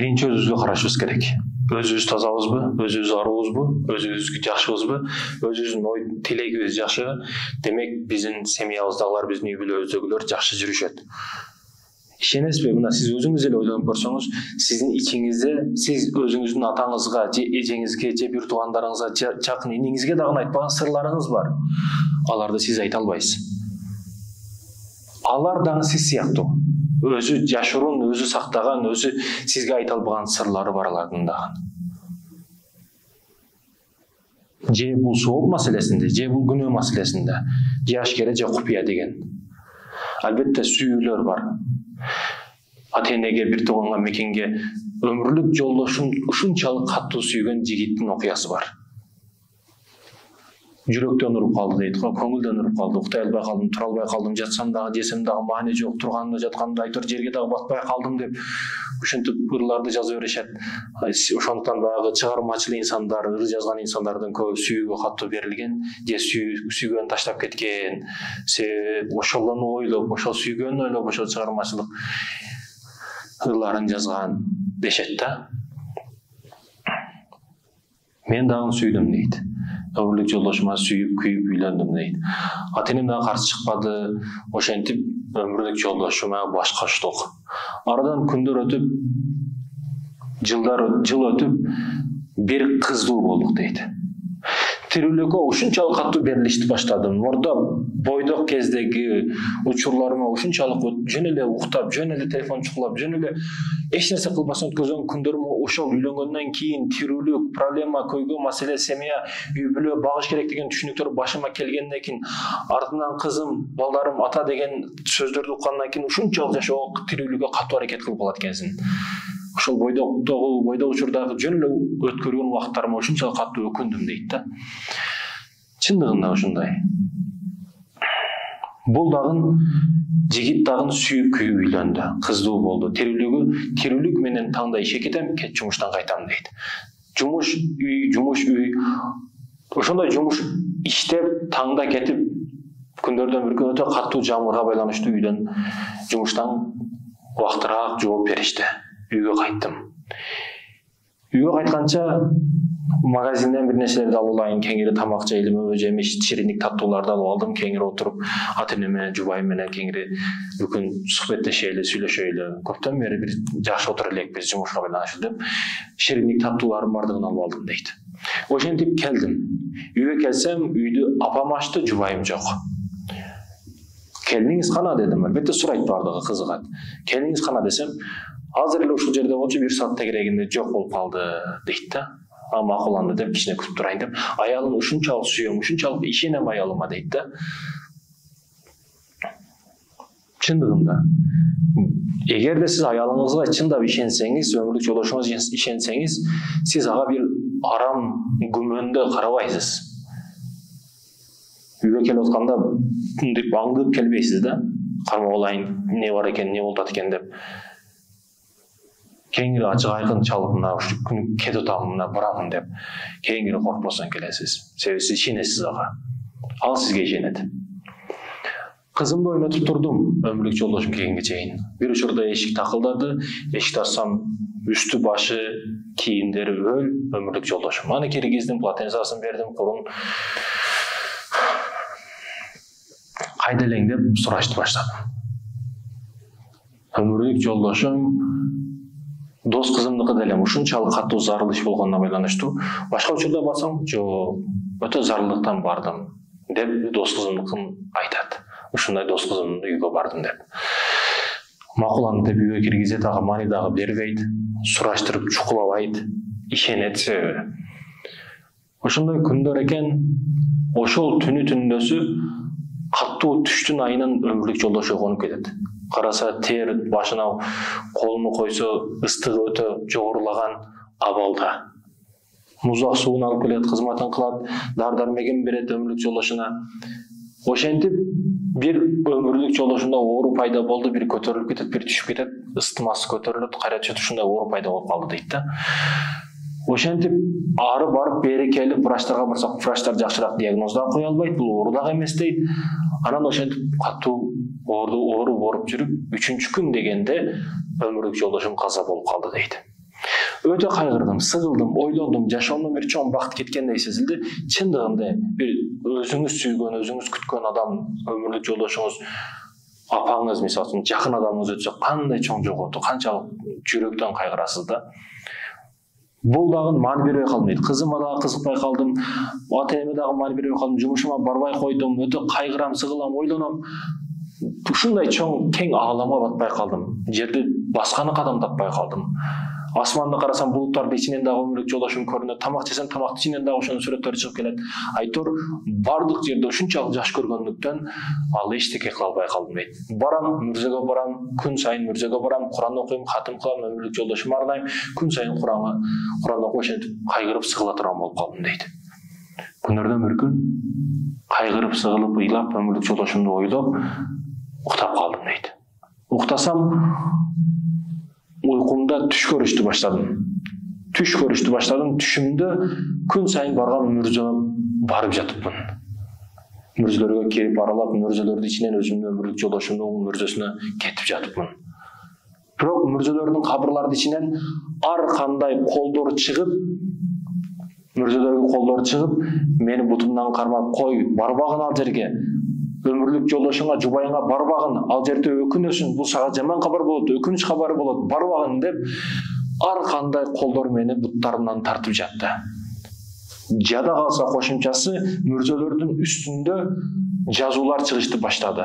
Birinchi özümüzгө карашыбыз керек. Өзүбүз тазабызбы, өзүбүз арыбызбы, өзүбүз жакшыбызбы, өзүбүздүн ой тилегибиз жакшыбы? Демек биздин семьябыздагылар, биздин үй бүлөбүздөгүлөр жакшы жүрүшөт. Ишенесизби, мына сиз өзүңүз эле ойлонуп көрсөңүз, сиздин ичиңизде сиз өзүңүздүн атаңызга, же эжеңизге, же бир туугандарыңызга, жакын иниңизге дагы айтпаган сырларыңыз бар. Аларды сиз айта албайсыз. Алар дагы сиз сыяктуу. Өзү жашыруун, өзү сактаган, өзү сизге айта албаган сырлары бар алардын дагы. Же бул сооп маселесинде, же бул күнөө маселесинде, же ашкере, же купуя деген. Албетте сүйүүлөр бар. Ата-энеге, бир тууганга, мекенге өмүрлүк жолдошун ушунчалык катуу сүйгөн жигиттин окуясы бар. Жүрөктөн уруп калды дейт го, көңүлдөн уруп калды, уктай албай калдым, тура албай калдым, жатсам дагы, жесем дагы маани жок, турганымда жатканымда айтор жерге дагы батпай калдым деп ушинтип ырларды жаза беришет. Ошондуктан баягы чыгармачыл инсандар, ыр жазган инсандардын көбү сүйүүгө катуу берилген, же сүйгөнү таштап кеткен. Себеби ошолорду ойлоп, ошол сүйгөнүн ойлоп, ошол чыгармачылык ырларын жазган дешет да. Мен дагы сүйдүм дейт. Өмүрлүк жолдошума сүйүп, күйүп үйлөндүм дейт. Ата-энем дагы каршы чыкпады. Ошентип өмүрлүк жолдошума башкаштык. Арадан күндөр өтүп, жыл өтүп, бир кыздуу болдук дейт. Тирүүлүккө ушунчалык катуу берилишти баштадым. Ордо бойдок кездеги учурларыма ушунчалык жөн эле уктап, жөн эле телефон чукулап, жөн эле эч нерсе кылбастан өткөргөн күндөрүм ошол үйлөнгөндөн кийин тирүүлүк, проблема, көйгөй маселе, семья, үй бүлө багыш керек деген түшүнүктөр башыма келгенден кийин, артынан кызым, балдарым, ата деген сөздөрдү уккандан кийин ушунчалык жашоо тирүүлүккө катуу аракет кылып калат экенсиң. Ошол бойдок учурдагы жөн эле өткөргөн убакыттарыма ушунчалык катуу өкүндүм дейт да. Чындыгында ушундай. Бул дагы жигит дагы сүйүп күйүп үйлөндү, кыздуу болду. Тирүүлүк менен таңда ишке кетем, кеч жумуштан кайтам дейт. Жумуш үй. Ошондой жумуш иштеп, таңда кетип, күндөрдөн бир күн өтө катуу жамгырга байланыштуу үйдөн, жумуштан убактыраак жооп беришти. Үйгө кайттым. Үйгө кайтканча магазинден бир нерселерди алып алайын, кеңири тамак жейлим, жемиш, шириндик таттууларды алып алдым, кеңири отуруп, ата-энем менен, жубайым менен кеңири бүкүн сухбеттешели, сүйлөшөйлү. Көптөн бери бир жакшы отура элекпиз, жумушка байланыштуу деп, шириндик таттуулардын бардыгын алып алдым дейт. Ошентип келдим. Үйгө келсем, үйдү апам ачты, жубайым жок. Келиниңиз кана дедим, албетте сурайт, бардыгы кызыгат. Келиниңиз кана десем, азыр эле ушул жерде болчу, бир саат тегерегинде жок болуп калды дейт да. Макуланды деп, кичине күтүп турайын деп. Аялын ушунчалык сүйөм, ушунчалык ишенем аялыма дейт да. Чындыгында. Эгерде сиз аялыңызга чындап ишенсеңиз, өмүрлүк жолдошуңузга ишенсеңиз, сиз ага бир арам күмөндө карабайсыз. Үйгө келип атканда мынтип аңдып келбейсиз да. Кармап алайын, эмне бар экен, эмне болуп атат экен деп. Кеңири ачык айкын чалып, мына ушу күн кетип атам, мына барамын деп, кеңири коркпостон келесиз. Себеби сиз ишенесиз ага. Ал сизге ишенет. Кызымды ойнотуп турдум, өмүрлүк жолдошум келгенге чейин. Бир учурда эшик такылдады, эшикти ачсам, үстү башы, кийимдери өл, өмүрлүк жолдошум. Аны киргиздим, полотенцасын бердим, курун. Кайда элең деп сурашты баштадым. Өмүрлүк жолдошум дос кызымдыкы деле ушунчалык катуу зарылыш болгонуна байланыштуу. Башка учурда барсам, жок, өтө зарылдыктан бардым деп дос кызымдыкын айтат. Ушундай дос кызымдын үйгө бардым деп. Макуланды деп үйгө киргизет, ага маани дагы бербейт, сураштырып чукулабайт, ишенет себеби. Ошондой күндөр экен, ошол түндөсү катуу түштүн айынан өмүрлүк жолдошу конуп кетет. Караса тер башына колуну койсо ыстыгы өтө жогорулаган абалда. Музак суун алып келет, кызматын кылат, дар-дармегин берет өмүрлүк жолдошуна. Ошентип бир өмүрлүк жолдошунда оору пайда болду, бир көтөрүлүп кетет, бир түшүп кетет, ыстымасы көтөрүлөт, кайра ушундай оору пайда болуп калды дейт да. Ошентип ары барып бери келип врачтарга барсак, врачтар жакшыраак диагноз да кое албайт, бул оору дагы эмес дейт. Анан ошентип катуу оору ооруп жүрүп, 3-күн дегенде өмүрлүк жолдошум каза болуп калды дейт. өтө кайгырдым, сыгылдым, ойлондум, жашоомдон бир чоң бакыт кеткендей сезилди. Чындыгында бир өзүңүз сүйгөн, өзүңүз күткөн адам, өмүрлүк жолдошуңуз, апаңыз мисалы, жакын адамыңыз өтсө кандай чоң жоготуу, канчалык жүрөктөн кайгырасыз да. Бул дагы маани бербей калдым дейт. Кызыма дагы кызыкпай калдым, ата-энеме дагы маани бербей калдым, жумушума барбай койдум, өтө кайгырам, сыгылам, ойлоном. Ушундай чоң кең ааламга батпай калдым. Жерди басканы кадам таппай калдым. Асманды карасам булуттардын ичинен дагы өмүрлүк жолдошум көрүнөт. Тамак жесем тамактын ичинен дагы ошонун сүрөттөрү чыгып келет. Айтор бардык жерде ушунчалык жаш көргөндүктөн ал эчтеке кыла албай калдым дейт. Барам, мүрзөгө барам, күн сайын мүрзөгө барам, Куран окуйм, хатым кылам, өмүрлүк жолдошума арнайм, күн сайын Куран окуп ошентип кайгырып сыгыла турган болуп калдым дейт. Күнөрдөн бир күн кайгырып, сыгылып, ыйлап, өмүрлүк жолдошумду ойлоп уктап калдым дейт. Уктасам уйкумда түш көрүштү баштадым. Түшүмдө күн сайын барган мүрзөгө барып жатыпмын. Мүрзөлөргө кирип аралап, мүрзөлөрдүн ичинен өзүмдүн өмүрлүк жолдошумдун мүрзөсүнө кетип жатыпмын. Бирок мүрзөлөрдүн кабырлардын ичинен ар кандай колдор чыгып, мени бутумдан кармап, кой, барбагын ал жерге. Өмүрлүк жолдошуңа, жубайыңа барбагын, ал жерде өкүнөсүң, бул сага жаман кабар болот, өкүнүч кабары болот, барбагын деп ар кандай колдор мени буттарымдан тартып жатты. Жада калса кошумчасы мүрзөлөрдүн үстүндө жазуулар чыгышты баштады.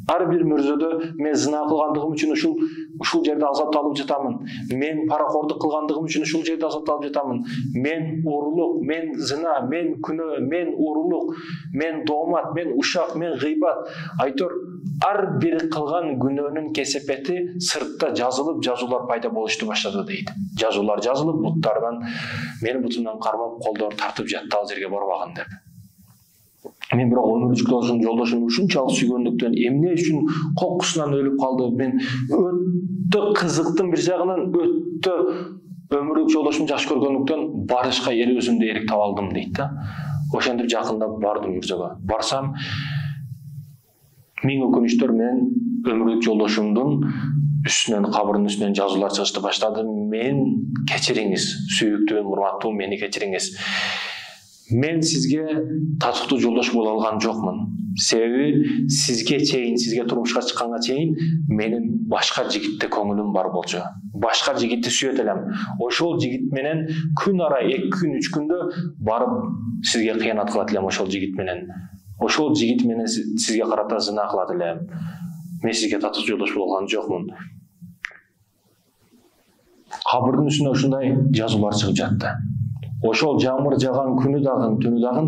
Ар бир мүрзөдө мен зына кылгандыгым үчүн ушул жерде азапталып жатамын. Мен паракордук кылгандыгым үчүн ушул жерде азапталып жатамын. Мен уурулук, мен зына, мен күнөө, мен уурулук, мен доомат, мен ушак, мен гыйбат. Айтор ар бир кылган күнөөнүн кесепети сыртта жазылып, жазуулар пайда болушту баштады дейт. Жазуулар жазылып, буттарынан мени бутумдан кармап, колдор тартып жатты ал жерге барбагын деп. Мен бирок өмүрлүк жолдошумду ушунчалык сүйгөндүктөн эмне үчүн кокусунан өлүп калды? Мен өтө кызыктым, бир жагынан өтө өмүрлүк жолдошум жаш көргөндүктөн барышка эле өзүмдү эрик таба алдым дейт да. Ошентип жакындап бардым мүрзөгө. Барсам миң өкүнүчтөр менен өмүрлүк жолдошумдун үстүнөн, кабырынын үстүнөн жазуулар чыгышты баштады. Мен кечириңиз, сүйүктүү, урматтуу, мени кечириңиз. Мен сизге татыктуу жолдош боло алган жокмун. Себеби сизге турмушка чыкканга чейин менин башка жигитте көңүлүм бар болчу. Башка жигитти сүйөт элем. Ошол жигит менен күн ара 2 күн 3 күндө барып сизге кыянат кылат элем ошол жигит менен. Ошол жигит менен сизге карата зына кылат элем. Мен сизге татыктуу жолдош боло алган жокмун. Кабырдын үстүнө ушундай жазуулар чыгып жатты. Ошол жамыр жаган күнү дагы, түнү дагы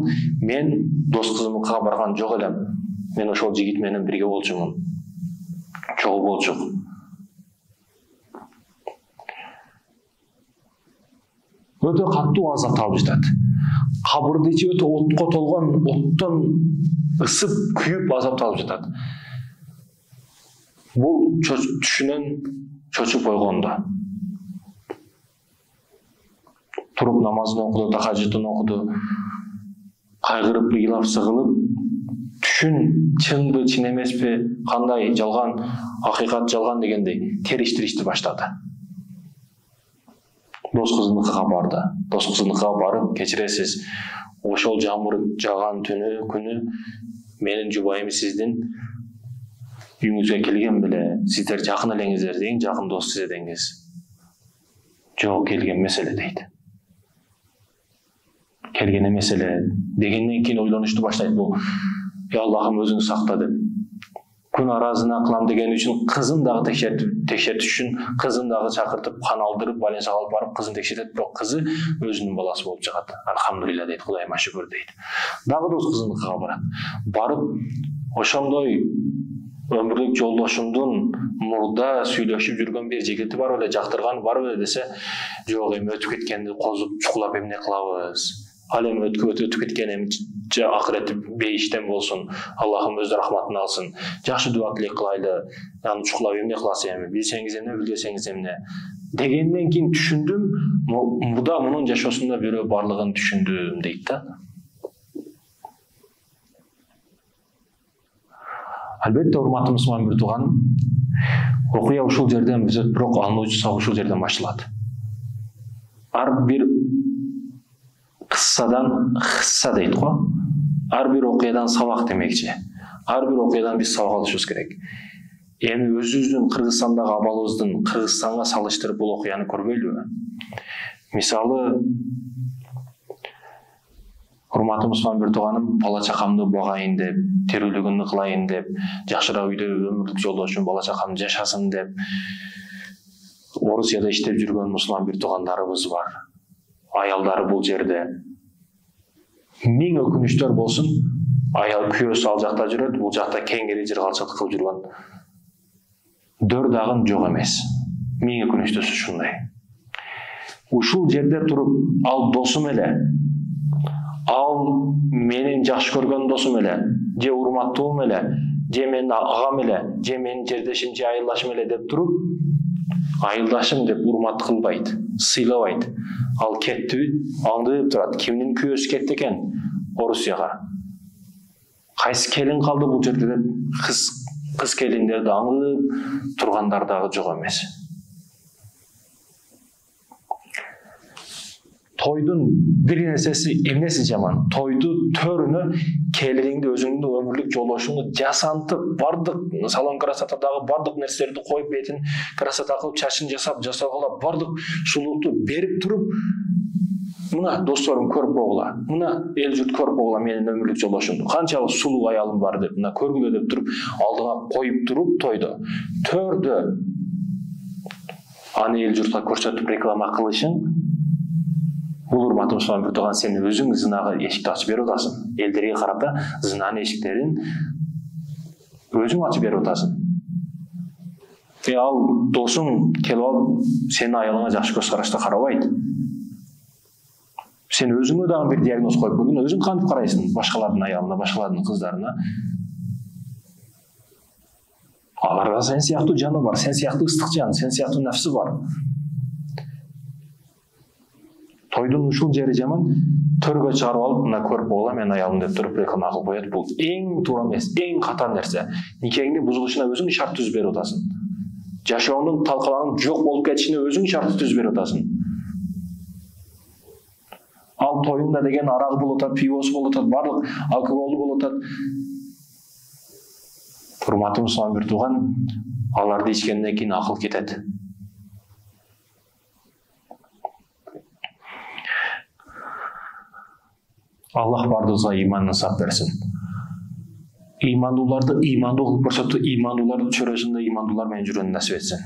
мен дос кызымыкка барган жок элем. Мен ошол жигит менен бирге болчумун. Чогуу болчук. Өтө каттуу азапталып жатат. Кабырдын ичи өтө отко толгон, оттон ысып, күйүп азапталып жатат. Бул түшүнөн чочуп койгондо. Туруп намазын окуду, тахажжудун окуду, кайгырып, ыйлап, сыгылып, түшүн чынбы, чын эмеспи, кандай жалган, акыйкат жалган дегендей териштиришти баштады. Дос кызыныкка барды. Дос кызыныкка барып, кечиресиз, ошол жамыр жаган күнү менин жубайым сиздин үйүңүзгө келген беле, сиздер жакын элеңиздер, эң жакын дос сиз эдиңиз. Жок, келген меселе дейт. Келген меселе дегенден кийин ойлонушту баштайт бул. Аллахым өзүң сакта деп. Күн аразына кылам деген үчүн кызын дагы текшертиш үчүн кызын дагы чакыртып, кан алдырып, больницага алып барып кызын текшертет, бирок кызы өзүнүн баласы болуп чыгат. Алхамдулилла дейт, Кудайыма шүгүр дейт. Дагы дос кызыныкка барат. Барып, ошондой өмүрлүк жолдошумдун мурда сүйлөшүп жүргөн бир жигити бар беле, жактырган бар беле десе, жок, эми өтүп кеткенди козуп чукулап эмне кылабыз? Ал эми өтүп кеткен эми акырети бейиштен болсун. Аллахым өз рахматын алсын. Жакшы дуа тилек кылайлы. Аны чукулап эмне кыласыз эми? Билсеңиз эмне, билбесеңиз эмне? Дегенден кийин түшүндүм, мурда мунун жашоосунда бирөө барлыгын түшүндүм дейт да. Албетте, урматтуу мусулман бир тууганым, окуя ушул жерден бирок алынуучу сабак ушул жерден башталат. ар бир кыссадан хисса дейт го. Ар бир окуядан сабак демекчи. Ар бир окуядан биз сабак алышыбыз керек. Эми өзүбүздүн Кыргызстандагы абалыбыздын Кыргызстанга салыштырып бул окуяны көрбөйлүбү? Мисалы, урматтуу Мусулман бир тууганым бала чакамды багайын деп, терүүлүгүнү кылайын деп, жакшыраак үйдө өмүрлүк жолдошум бала чакам жашасын деп Орусияда иштеп жүргөн мусулман бир туугандарыбыз бар. Аялдары бул жерде. Миң өкүнүчтөр болсун, аял күйөөсү ал жакта жүрөт, бул жакта кеңири жыргалчылык кылып жүргөн. Дөр дагы жок эмес. Миң өкүнүчтөсү ушундай. Ушул жерде туруп, ал досум эле, ал менин жакшы көргөн досум эле, же урматтуум эле, же менин агам эле, же менин жердешим, же айылдашым эле деп туруп, айылдашым деп урмат кылбайт, сыйлабайт. Ал кетти, аңдып турат. Кимдин күйөөсү кетти экен? Орусияга. Кайсы келин калды бул жерде деп кыз келиндерди аңдып тургандар дагы жок эмес. Тойдун бир нерсеси эмнеси жаман? Тойду төрүнө келиниңди, өзүңдүн өмүрлүк жолдошуңду жасантып, бардык салон красотадагы бардык нерселерди коюп, бетин красота кылып, чачын жасап, бардык сулуулукту берип туруп, мына досторум көрүп койгула, мына эл журт көрүп койгула менин өмүрлүк жолдошумду, канчалык сулуу аялым бар деп, мына көргүлө деп туруп, алдыга коюп туруп тойдо, төрдө аны эл журтка көрсөтүп реклама кылышың, бул урматтуу Мусулман бир тууган, сен өзүң зынага эшикти ачып берип атасың. Элдерге карата зынанын эшиктерин өзүң ачып берип атасың. Ал досуң келип алып, сенин аялыңа жакшы көз карашта карабайт. Сен өзүңө дагы бир диагноз коюп көргүн, өзүң кантип карайсың башкалардын аялына, башкалардын кыздарына? Аларга сен сыяктуу жаны бар, сен сыяктуу ыстык жан, сен сыяктуу нафсы бар. Тойдун ушул жери жаман, төргө чыгарып алып, мына көрүп койгула, мен аялым деп туруп реклама кылып коет. Бул эң туура эмес, эң катар нерсе. Никеңдин бузулушуна өзүң шарт түзүп берип атасың. Жашооңдун талкаланып жок болуп кетишине өзүң шарт түзүп берип атасың. Ал тоюңда деген арагы болуп атат, пивосу болуп атат, барлык алкоголу болуп атат. Урматтуу Мусулман бир тууган, аларды ичкенден кийин акыл кетет. Аллах бардыгыбызга иманын сап берсин. Имандууларды имандуу кылып көрсөтүп, имандуулардын чөйрөсүндө имандуулар менен жүрүүнү насип этсин.